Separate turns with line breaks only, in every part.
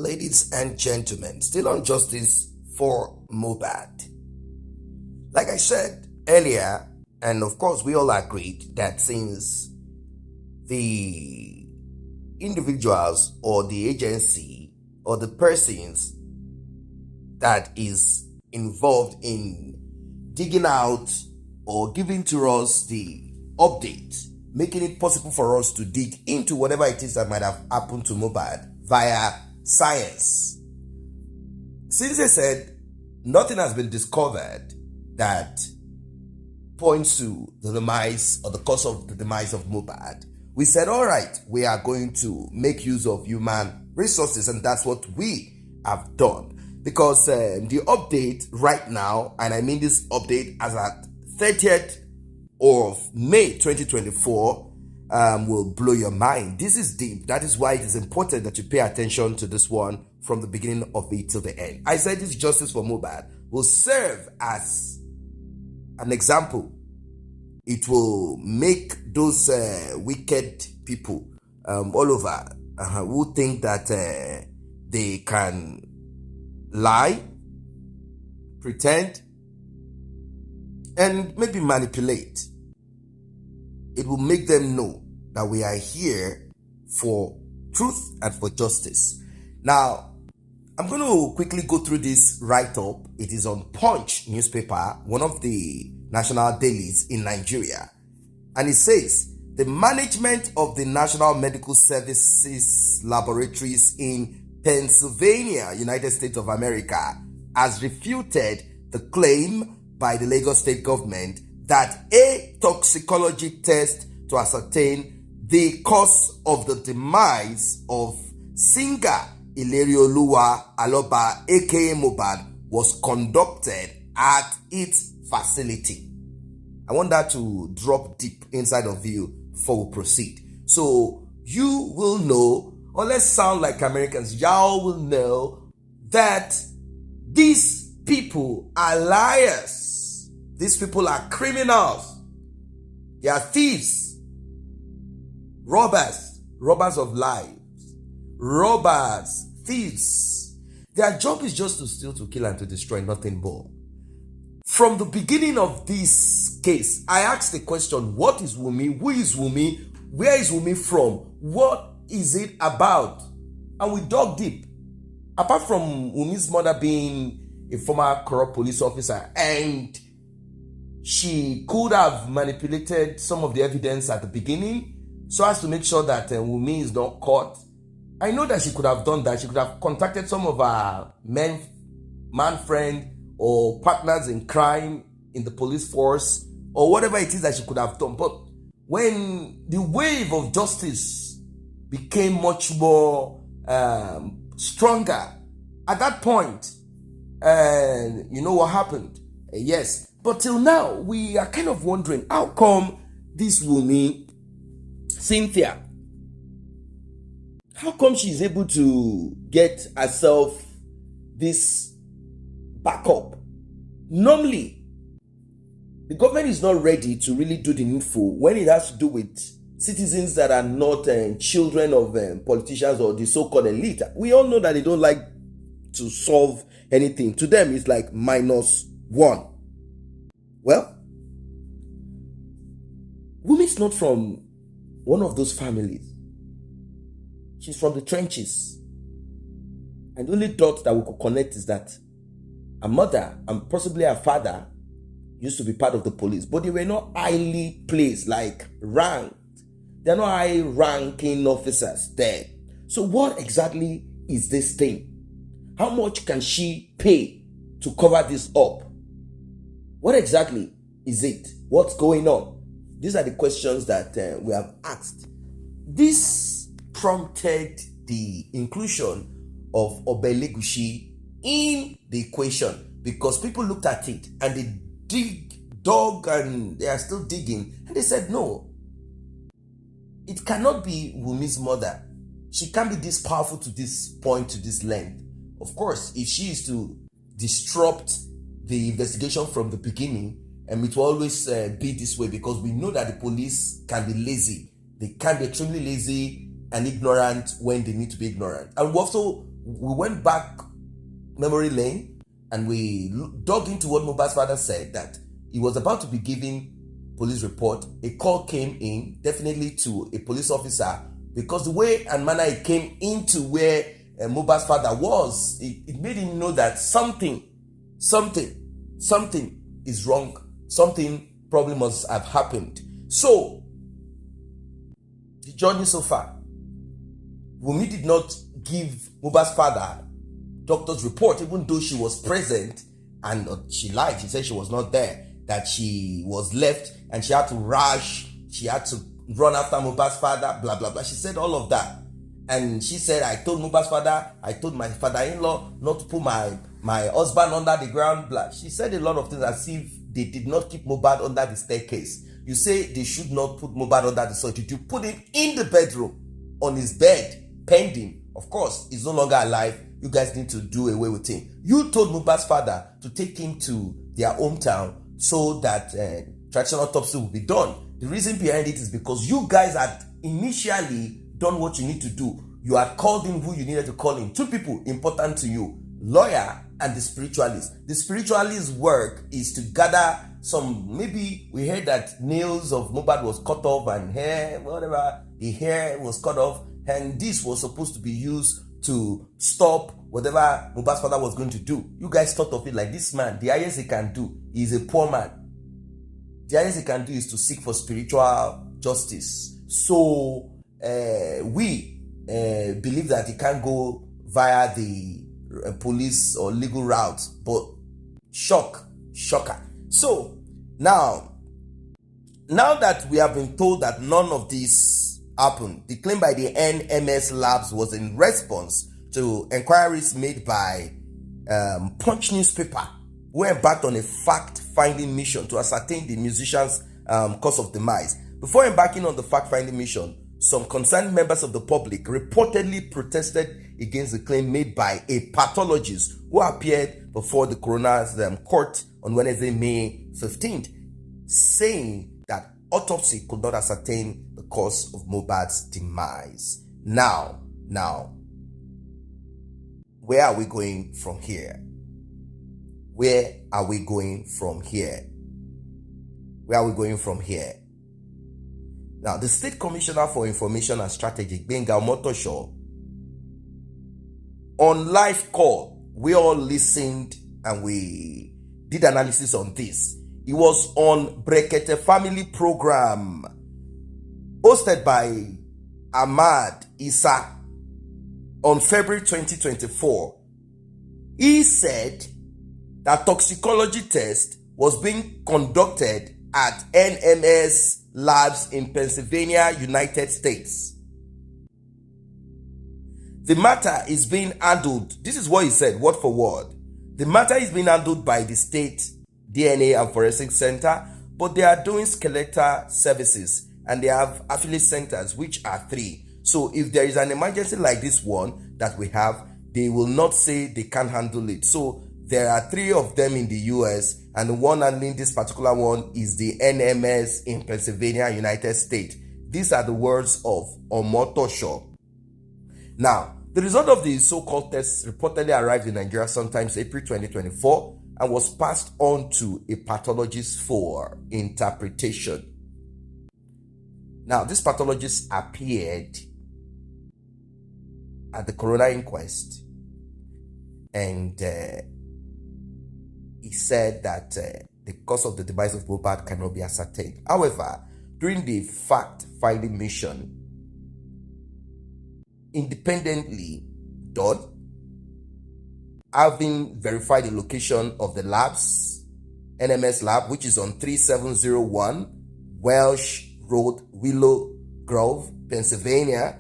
ladies and gentlemen, still on justice for Mohbad. Like I said earlier, and of course we all agreed that since the individuals or the agency or the persons that is involved in digging out or giving to us the update, making it possible for us to dig into whatever it is that might have happened to Mohbad via science. Since they said nothing has been discovered that points to the demise or the cause of the demise of Mohbad, we said, all right, we are going to make use of human resources, and that's what we have done. Because the update right now, and I mean this update as at 30th of May 2024, will blow your mind. This is deep. That is why it is important that you pay attention to this one from the beginning of it till the end. I said this justice for Mohbad will serve as an example. It will make those wicked people all over who think that they can lie, pretend, and maybe manipulate. It will make them know that we are here for truth and for justice. Now, I'm going to quickly go through this write-up. It is on Punch newspaper, one of the national dailies in Nigeria. And it says, the management of the National Medical Services Laboratories in Pennsylvania, United States of America, has refuted the claim by the Lagos state government that a toxicology test to ascertain the cause of the demise of singer Ilerioluwa Aloba aka Mohbad was conducted at its facility. I want that to drop deep inside of you before we proceed. So you will know, or let's sound like Americans, y'all will know that these people are liars. These people are criminals. They are thieves, robbers of lives, robbers, thieves. Their job is just to steal, to kill, and to destroy, nothing more. From the beginning of this case, I asked the question, what is Wunmi? Who is Wunmi? Where is Wunmi from? What is it about? And we dug deep. Apart from Wunmi's mother being a former corrupt police officer, and she could have manipulated some of the evidence at the beginning so as to make sure that Wunmi is not caught. I know that she could have done that. She could have contacted some of her man friend or partners in crime in the police force or whatever it is that she could have done. But when the wave of justice became much more stronger, at that point, you know what happened? Yes. But till now, we are kind of wondering, how come this Wunmi, Cynthia, how come she's able to get herself this backup? Normally, the government is not ready to really do the needful when it has to do with citizens that are not children of politicians or the so-called elite. We all know that they don't like to solve anything. To them, it's like -1. Well, Wunmi's not from one of those families. She's from the trenches. And the only dot that we could connect is that her mother and possibly her father used to be part of the police, but they were not highly placed, like ranked. They're not high-ranking officers there. So what exactly is this thing? How much can she pay to cover this up? What exactly is it? What's going on? These are the questions that we have asked. This prompted the inclusion of Obelegushi in the equation because people looked at it and they dug and they are still digging, and they said, no, it cannot be Wunmi's mother. She can't be this powerful to this point, to this length. Of course, if she is to disrupt the investigation from the beginning, and it will always be this way, because we know that the police can be lazy. They can be extremely lazy and ignorant when they need to be ignorant. And we also we went back memory lane and we dug into what Mohbad's father said, that he was about to be giving police report. A call came in, definitely to a police officer, because the way and manner it came into where Mohbad's father was, it made him know that something is wrong. Something probably must have happened. So, the journey so far, Wunmi did not give Mohbad's father doctor's report, even though she was present, and she lied. She said she was not there, that she was left and she had to rush, she had to run after Mohbad's father, blah, blah, blah. She said all of that. And she said, I told Mohbad's father, I told my father-in-law not to put my husband under the ground, blah. She said a lot of things as if they did not keep Mohbad under the staircase. You say they should not put Mohbad under the soil. Did you put him in the bedroom, on his bed, pending? Of course, he's no longer alive. You guys need to do away with him. You told Mohbad's father to take him to their hometown so that traditional autopsy will be done. The reason behind it is because you guys had initially done what you need to do. You had called in who you needed to call in. Two people important to you, lawyer and the spiritualist. The spiritualist's work is to gather some, maybe we heard that nails of Mohbad was cut off and hair, whatever, the hair was cut off, and this was supposed to be used to stop whatever Mohbad's father was going to do. You guys thought of it like, this man, the highest he can do, is a poor man. The highest he can do is to seek for spiritual justice. So we believe that he can't go via the police or legal route, but shocker. So now that we have been told that none of this happened, the claim by the NMS Labs was in response to inquiries made by Punch newspaper, who embarked on a fact-finding mission to ascertain the musician's cause of demise. Before embarking on the fact-finding mission, some concerned members of the public reportedly protested against the claim made by a pathologist who appeared before the coroner's court on Wednesday, May 15th, saying that autopsy could not ascertain the cause of Mohbad's demise. Now, where are we going from here? Where are we going from here? Now, the State Commissioner for Information and Strategy, Gbenga Omotosho, on live call, we all listened and we did analysis on this. It was on Brekete Family Program, hosted by Ahmad Issa on February 2024. He said that toxicology test was being conducted at NMS Labs in Pennsylvania, United States. The matter is being handled. This is what he said, word for word. The matter is being handled by the State DNA and Forensic Center, but they are doing skeletal services and they have affiliate centers, which are 3. So if there is an emergency like this one that we have, they will not say they can't handle it. So there are 3 of them in the US, and the one handling this particular one is the NMS in Pennsylvania, United States. These are the words of Omotosho. Now, the result of the so-called test reportedly arrived in Nigeria sometime April 2024 and was passed on to a pathologist for interpretation. Now, this pathologist appeared at the coroner inquest, and he said that the cause of the demise of Mohbad cannot be ascertained. However, during the fact-finding mission, independently done, having verified the location of the labs, NMS lab, which is on 3701 Welsh Road, Willow Grove, Pennsylvania,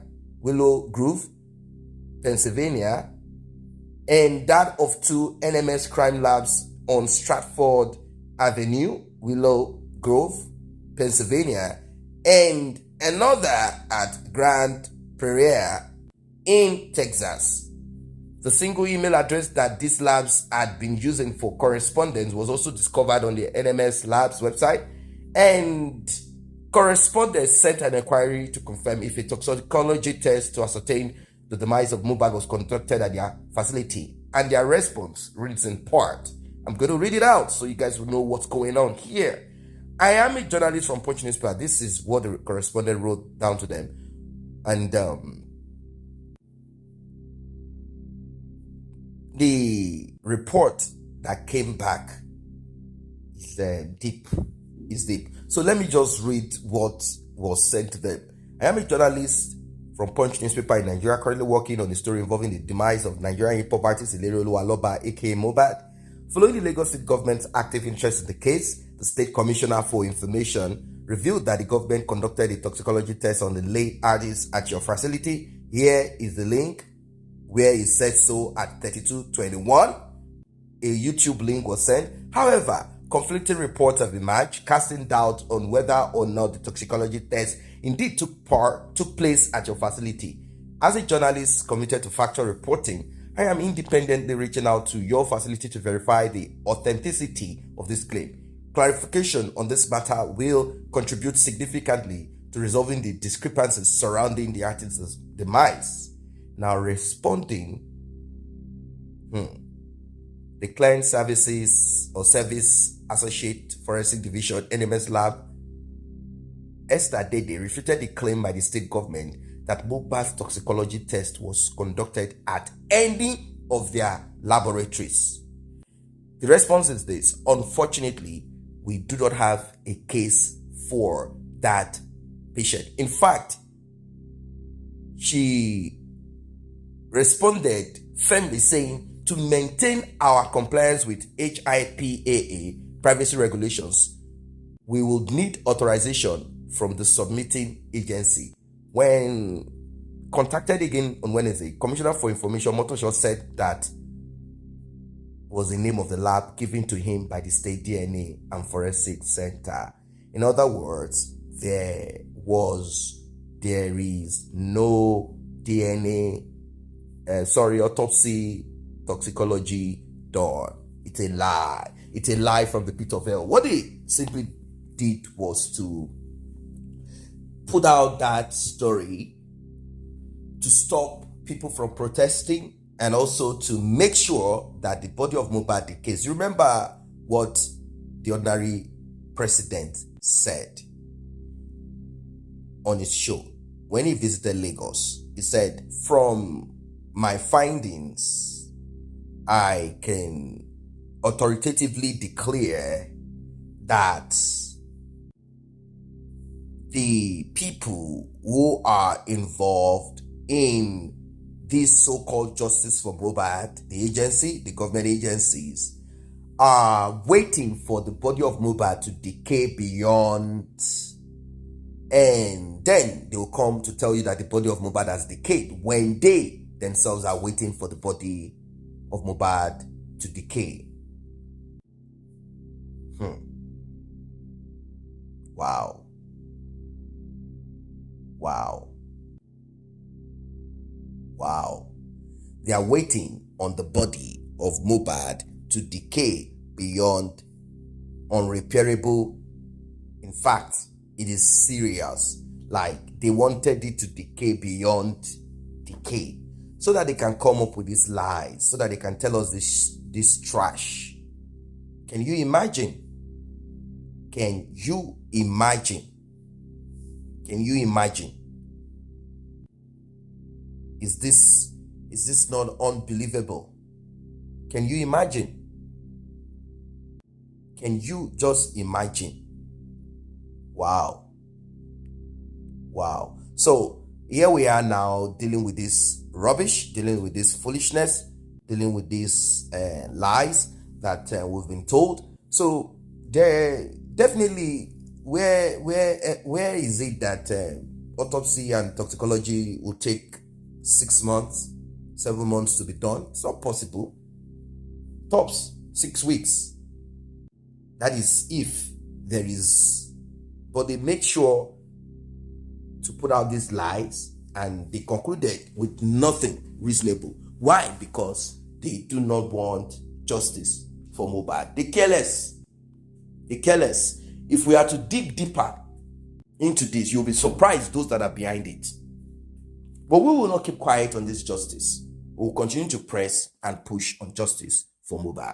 and that of 2 NMS crime labs on Stratford Avenue, Willow Grove, Pennsylvania, and another at Grand Prairie in Texas. The single email address that these labs had been using for correspondence was also discovered on the NMS Labs website, and correspondents sent an inquiry to confirm if a toxicology test to ascertain the demise of Mohbad was conducted at their facility. And their response reads in part. I'm going to read it out so you guys will know what's going on here. I am a journalist from Punch newspaper. This is what the correspondent wrote down to them. And the report that came back is deep. So let me just read what was sent to them. I am a journalist from Punch newspaper in Nigeria, currently working on a story involving the demise of Nigerian hip-hop artist Ilere Oluwaloba, aka Mohbad. Following the Lagos State government's active interest in the case, the State Commissioner for Information revealed that the government conducted a toxicology test on the late artist at your facility. Here is the link where it said so at 32:21. A YouTube link was sent. However, conflicting reports have emerged, casting doubt on whether or not the toxicology test indeed took place at your facility. As a journalist committed to factual reporting, I am independently reaching out to your facility to verify the authenticity of this claim. Clarification on this matter will contribute significantly to resolving the discrepancies surrounding the artist's demise. Now responding, the Client Services or Service Associate Forensic Division, NMS Lab, Esther Dede refuted the claim by the state government that Mohbad's toxicology test was conducted at any of their laboratories. The response is this: unfortunately, we do not have a case for that patient. In fact, she responded firmly saying, to maintain our compliance with HIPAA privacy regulations, we will need authorization from the submitting agency. When contacted again on Wednesday, Commissioner for Information Motosho said that was the name of the lab given to him by the State DNA and Forensic Center. In other words, there is no DNA, autopsy, toxicology done. It's a lie. It's a lie from the pit of hell. What they simply did was to put out that story to stop people from protesting and also to make sure that the body of Mohbad decays. You remember what the ordinary president said on his show when he visited Lagos? He said, from my findings, I can authoritatively declare that the people who are involved in this so-called justice for Mohbad, the agency, the government agencies, are waiting for the body of Mohbad to decay beyond, and then they will come to tell you that the body of Mohbad has decayed when they themselves are waiting for the body of Mohbad to decay. Wow. They are waiting on the body of Mohbad to decay beyond unrepairable. In fact, it is serious. Like, they wanted it to decay beyond decay so that they can come up with these lies, so that they can tell us this trash. Can you imagine? Can you imagine? Is this not unbelievable? Can you imagine? Can you just imagine? Wow. So here we are now dealing with this rubbish, dealing with this foolishness, dealing with these lies that we've been told. So there definitely, where is it that autopsy and toxicology will take 6 months, 7 months to be done? It's not possible. Tops 6 weeks. That is if there is, but they make sure to put out these lies, and they concluded with nothing reasonable. Why? Because they do not want justice for Mohbad. They careless. If we are to dig deeper into this, you'll be surprised those that are behind it. But we will not keep quiet on this justice. We will continue to press and push on justice for Mohbad.